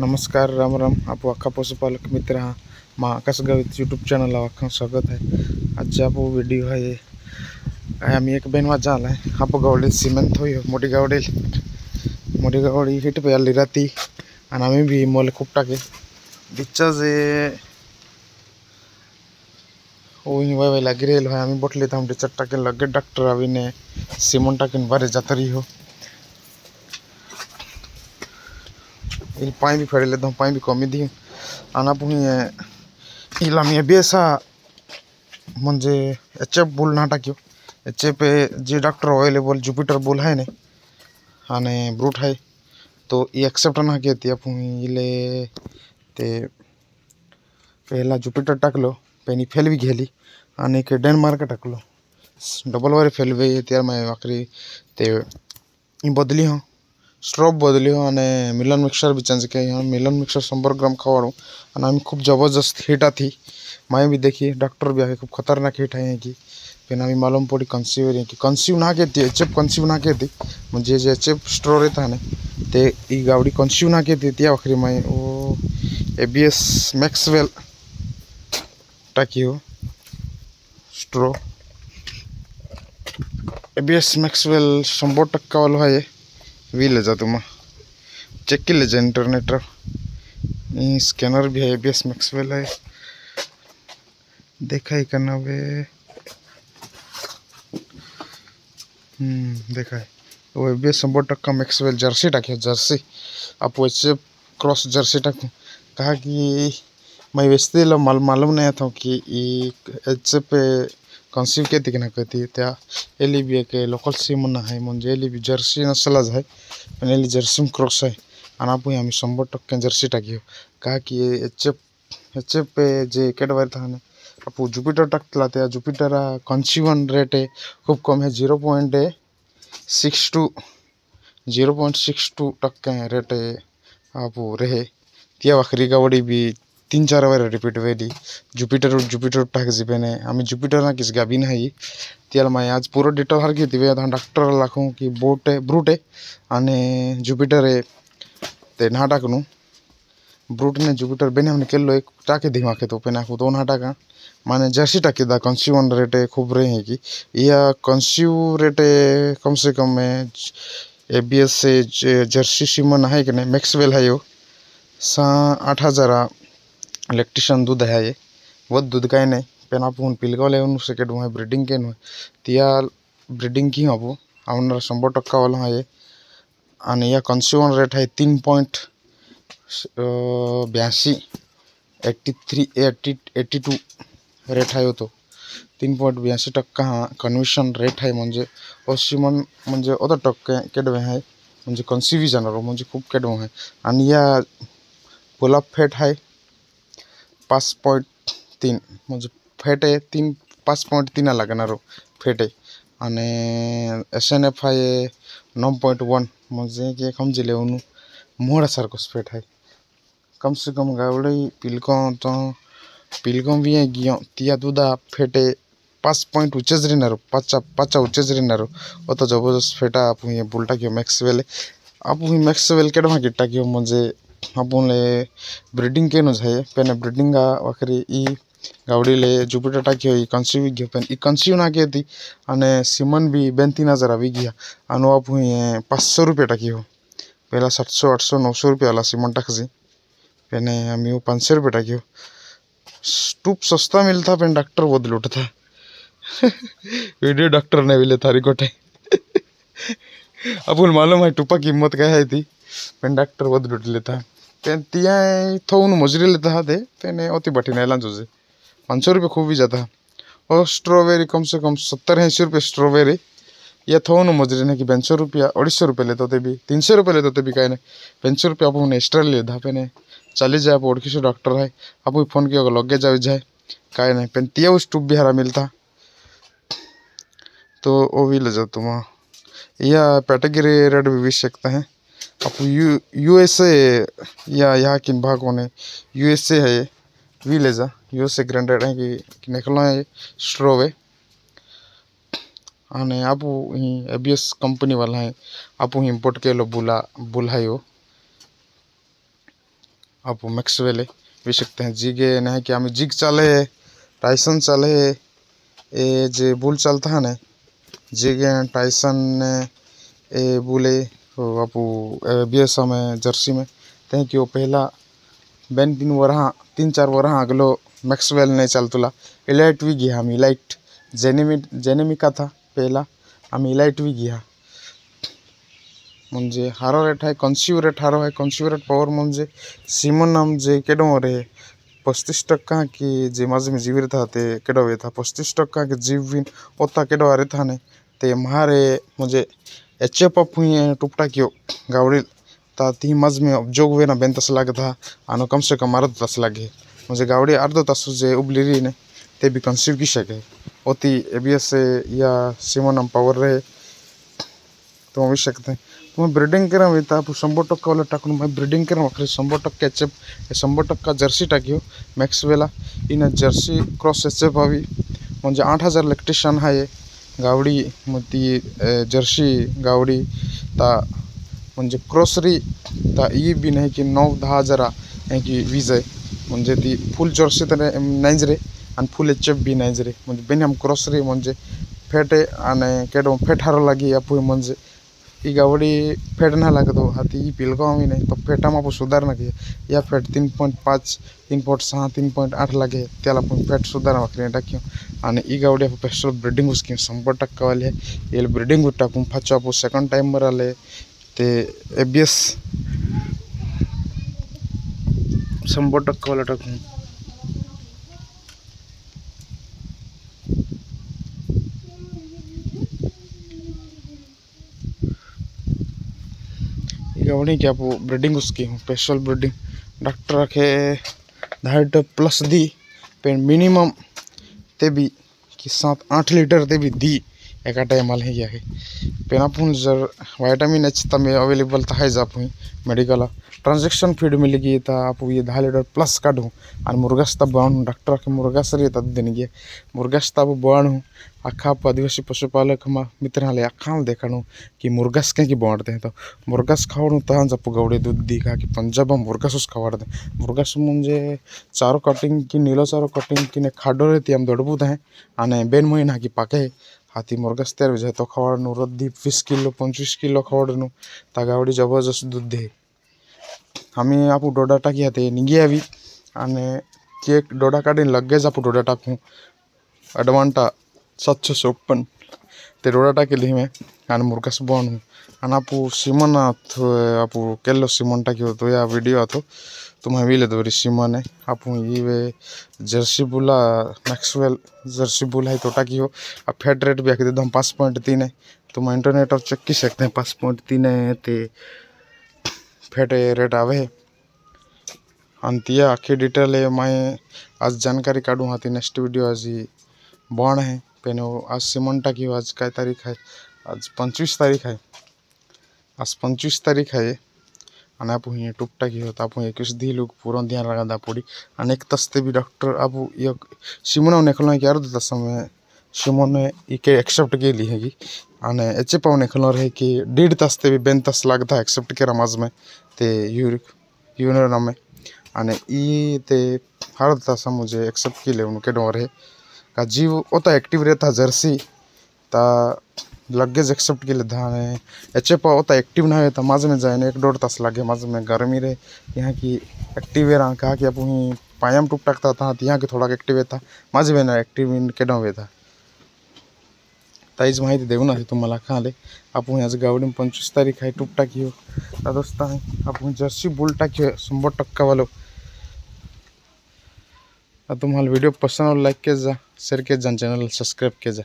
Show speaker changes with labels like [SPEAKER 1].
[SPEAKER 1] नमस्कार, राम राम. आप अख्खा पशुपालक मित्र हा मा आकाश गावित यूट्यूब चॅनल अख्खा स्वागत आहे. आजचा आप व्हिडिओ आहे आम्ही एक बेनवा झाला आहे आप गावडे सिमेंट होई मोठी गावडी हिट पे आली राती आणि आम्ही भी मोल खूप टाके दिच्छा जे ओही वाय लागी रेल है आम्ही बटले थांब दिच्छा टाके लगे डॉक्टर आविने सिमेंट टाके बारे जातरी हो il पाई भी फेड़ लेता हूँ पाई भी कमी दी आना पुही इला मी बेसा म्हणजे एचएफ बुल ना टाक्यो एचएफ जे डॉक्टर अवेलेबल जुपिटर बुल है ने आणि ब्रूट है तो ये एक्सेप्ट ना घेते आपण इले ते पहिला जुपिटर टाकलो पेनी फेल भी घेली आणि के डेन्मार्क टाकलो डबल वारे फेल वे त्यार मैं आखरी ते बदली हो स्ट्रॉप बदली हो आणि मिलन मिक्सर भी चेंज किया मिलन मिक्सर 100 ग्राम खवाड़ो आणि आम्ही खूप जबरदस्त हिट थी मैं भी देखी डॉक्टर भी आके खूब खतरनाक हिट है कि फिर आम्ही मालूम पड़ी कंसीव की कंसीव ना घेती एचएफ कंसीव ना घेती म्हणजे जे एचएफ स्ट्रो रहता है ते ई गावडी कंसीव ना घेती त्या आखरी मैं वो एबीएस मैक्सवेल टाकी हो स्ट्रो एबीएस मैक्सवेल 100% वाला है वी ले जा तुम चेक के ले जा इंटरनेट स्कैनर भी है एबीएस मैक्सवेल है देखा ही करना वे देखा है वो एबीएस 100% मैक्सवेल जर्सी टाके जर्सी आप वैसे क्रॉस जर्सी टाकू कहा कि मैं वैसे मालूम नहीं था कि एच पे कंसीव कहती कि ना कहती त्या एली भी एक लोकल सीम ना है म्हणजे एली भी जर्सी नसलाच है पण एली जर्सी क्रॉस है आणि आपण आम्ही 100% जर्सी टाकी कहा कि एच पे जे कैडवायर था ना आप जुपिटर टाकला त्या जुपिटर कंसीवन रेट है खूब कम है 0.62% रेट है आप रहे त्या आखरी गावडी भी 3-4 बार रिपीट वेली जुपिटर टाक जीपेने आम्ही जुपिटर ना किस गाबी नहीं त्याला मैं आज पूरा डिटेल हर की डॉक्टर लाखों की बोट है ब्रूट है आणि जुपिटर है ते ना टाकनू ब्रूट ने जुपिटर बेने हमने केलो एक टाके दिमाग तो पे नाखू तो ना टाका माने जर्सी टाके दा कंसीवन रेट खूब रहे हैं कि यह कंसीव रेट कम से कम एबीएस से जर्सी सीमन है कि नहीं मैक्सवेल है यो 8,000 इलेक्ट्रिशियन दूध है ये बहुत दूध का नहीं पेन आप पिलगावले सेकेंड है ब्रीडिंग के तिया ब्रीडिंग की हबो आउनर 100% वाला है ये आणि या कंसीवन रेट है 3.82 82 रेट है तो 3.82% कन्वर्शन रेट है म्हणजे ओसिमन म्हणजे ओदा टक्के केडवे है म्हणजे कन्सीव जाणार म्हणजे खूप केडवे है आणि या पुलअप फेट है 5.3 म्हणजे फेट आहे 5.3 लागणार फेट आहे आणि SNF आहे 9.1 म्हणजे की समजले उनु मोहरासारखंच फेट आहे कम से कम गावडी पिलकं भी गियो तिया दूधा फेटे 5 पॉइंट उच्चेच रहणार पाचा उच्चेच रहणार तो जबरदस्त फेटा आपण हे बुलटा किंवा मॅक्सवेल आपण मॅक्सवेल केड मागे टाकियो म्हणजे आपण ब्रीडिंग केनोच है पेन ब्रीडिंग आखरी ई गावडीले जुपिटर टाकियो ई कंसीव गयो पेन ई कंसीव ना केती आणि सिमन भी 3,000 आवी गया आणि आपण 500 रुपये टाकियो पहला 700 800 900 रुपये वाला सिमन टाकसी पेने आम्ही 500 रुपये टाकियो स्टूप सस्ता मिलता पेन डॉक्टर बहुत लूटता वीडियो डॉक्टर ने भी थारी कोटे अपन मालूम है टुपा कीमत क्या है थी पेन डॉक्टर बहुत लूट लेता पेन तिया थोन मजूरी लेता है पेने अति बठी नहीं लांच 500 रुपये खूब भी जाता और स्ट्रॉबेरी कम से कम 70-80 रुपये स्ट्रॉबेरी या थोन मजूरी नहीं कि 200 रुपया 250 रुपये लेते थे भी 300 रुपये लेते भी कहीं नहीं 200 रुपये आप एक्स्ट्रा लेता पेने चली जाए आप ओढ़ से डॉक्टर है आप फोन किया लगे जाए कहीं नहीं पेन तिया उस टूब भी हरा मिलता तो वो भी ले जाओ तुम या कैटेगरी रेट भी बेच सकते हैं आप यूएसए या यहाँ किन भागों ने यूएसए है भी ले जा यूएसए ग्रांडेड है कि निकला है स्ट्रोवे आने आप एबीएस कंपनी वाला है आप इम्पोर्ट के लो बुला है वो आप मैक्सवेल भी सकते हैं जिगे नहीं कि हमें जिग चले टाइसन चले ए जे बुल चलता है ना जिगे टाइसन ए बुले आपू बीएस में जर्सी में तहीं कि वो पहला बेन 3-4 वरहा अगलो मैक्सवेल नहीं चलतुला इलाइट भी गया हम इलाइट जेनेमिका था पहला हम इलाइट भी गया म्हणजे हारो रेट है कॉन्स्युरेट हारो है कॉन्स्युरेट पावर म्हणजे सिमन नाम जे केडो रे 35% की जे माझे में जीवित था ते केडो वे था 35% के जीविन ओता केडो अरे था ने ते मारे मुझे एचएप अप हुई टुपटा क्यों गावड़ी ता ती मज में जोग वे ना बेन तस लगे था आनो कम से कम अर्ध तस लगे मुझे गावड़ी अर्धो तस जे उबलिरी ने ते भी कंसीव की सके ओती एबीएस या सिमन नाम पावर रहे तो हम शकते तुम्हें ब्रीडिंग करा हुई था 100% वाला टाकून मैं ब्रीडिंग करा वखरे 100% एचएफ 100% जर्सी टाकियो मैक्सवेला इन जर्सी क्रॉस एचएफ हवी म्हणजे 8000 इलेक्ट्रिशियन आहे गावडी मग ती जर्सी गावडी ता म्हणजे क्रॉसरी ता ई बी नाही की 9-10 हजार आहे की वीज आहे म्हणजे ती फुल जर्सी तर नाहीच रे आणि फुल एचएफ बी नाहीच रे म्हणजे बेन हम क्रॉसरी म्हणजे फेटे आणि केडो फेठार लागी आपू म्हणजे ई गावड़ी फेट ना लगे तो हाथी पिलको हमी नहीं तो फेटा में सुधार ना किया या फेट 3.5 3.6 3.8 लगे त्याला पण फेट सुधार वाकरी टाक्यो आणि ई गावड़ी आप पेस्टल ब्रीडिंग उसकी 100% वाले ये ब्रीडिंग टाकून फाचो आप सेकंड टाइम बर आले ते एबीएस 100% वाला टाकून गावड़ी क्या वो ब्रीडिंग उसकी स्पेशल ब्रीडिंग डॉक्टर रखे 2.5 प्लस दी पे मिनिमम ते भी कि 7-8 लीटर ते भी दी एक टाइम है क्या है पेन अपन जर विटामिन एच तमें अवेलेबल था है आप मेडिकल ट्रांजेक्शन फीड मिलेगी था आप ये 10 लीटर प्लस काढू और मुर्गास तब बाण डॉक्टर के मुर्गास तब देने गया मुर्गास तब बाणू आखा आदिवासी पशुपालक मित्र आखा देखाणु कि मुर्गास कहीं बाढ़ते हैं तो मुर्गास खावड़ू तहाँ जप गौड़े दूध दी का कि पंजाब मुर्गास खावाड़ते मुर्गास म्हणजे चारो कटिंग की नीलो चारो कटिंग की खाडो रहती हम दौड़बूत हैं आने बेन महीना की पाके हाथी मुर्गास तैयार हो तो खावाड़ू रद्दी 20 किलो 25 किलो खावाड़ू ता गावड़ी जबरदस्त दूध दे हमें आप डोडा टाकी हाथे निगी आवी आने केक डोडा काढी लगेच आप डोडा टाकू एडवांटा 756 ते डोडा टाकेली में आणि मुर्गास बनू आणि आप सिमन आप केलो सिमन टाकी होतो या वीडियो आतो तुम्हें विले दोरी सिमन है आप ये वे जर्सी बुला मैक्सवेल जर्सी बुला है तो टाकी हो अब फेट रेट भी आके एकदम 5.3 है तुम इंटरनेट और चेक की सकते हैं 5.3 है ते फेट रेट आवे है अंतिया आखी डिटेल है मैं आज जानकारी काढू हाथी नेक्स्ट वीडियो आज बण है पेनो आज सिमन टाकी आज काय तारीख है आज 25 तारीख है आज 25 तारीख है आणि आप टूप टाकी होता आप 21 दी लोग पूरा ध्यान रखा पड़ी आणि एक तस्ते भी डॉक्टर आप ये सिमन निकलना कि अर्ध तस में सिमन इके एक्सेप्ट के ली हैगी आणि एचे पाव निकलना रहे कि 1.5 तस्ते भी 2 तस लगता एक्सेप्ट के रमाज में ते यूनियन में आणि ई ते हर तस मुझे एक्सेप्ट की ले उनके डोर है का जीव ओता एक्टिव रहता जर्सी ता लगेज एक्सेप्ट के लिए धान है एचे पा होता एक्टिव ना है तो माज में जाए 1-1.5 तास लगे माज में गर्मी रहे यहाँ की एक्टिव रहा कहा कि आप वहीं पायम टूप टाकता था यहाँ के थोड़ा एक्टिव था माज में ना एक्टिव इन के डोवे था ताईज माहिती देऊ ना तुम्हाला खाले आप आज गावडी में 25 तारीख है टूप टाकी हो दोस्त आप जर्सी बुल टाकी 100% वालों तुम्हाला वीडियो पसंद और लाइक के जा शेयर के जा चैनल सब्सक्राइब के जा।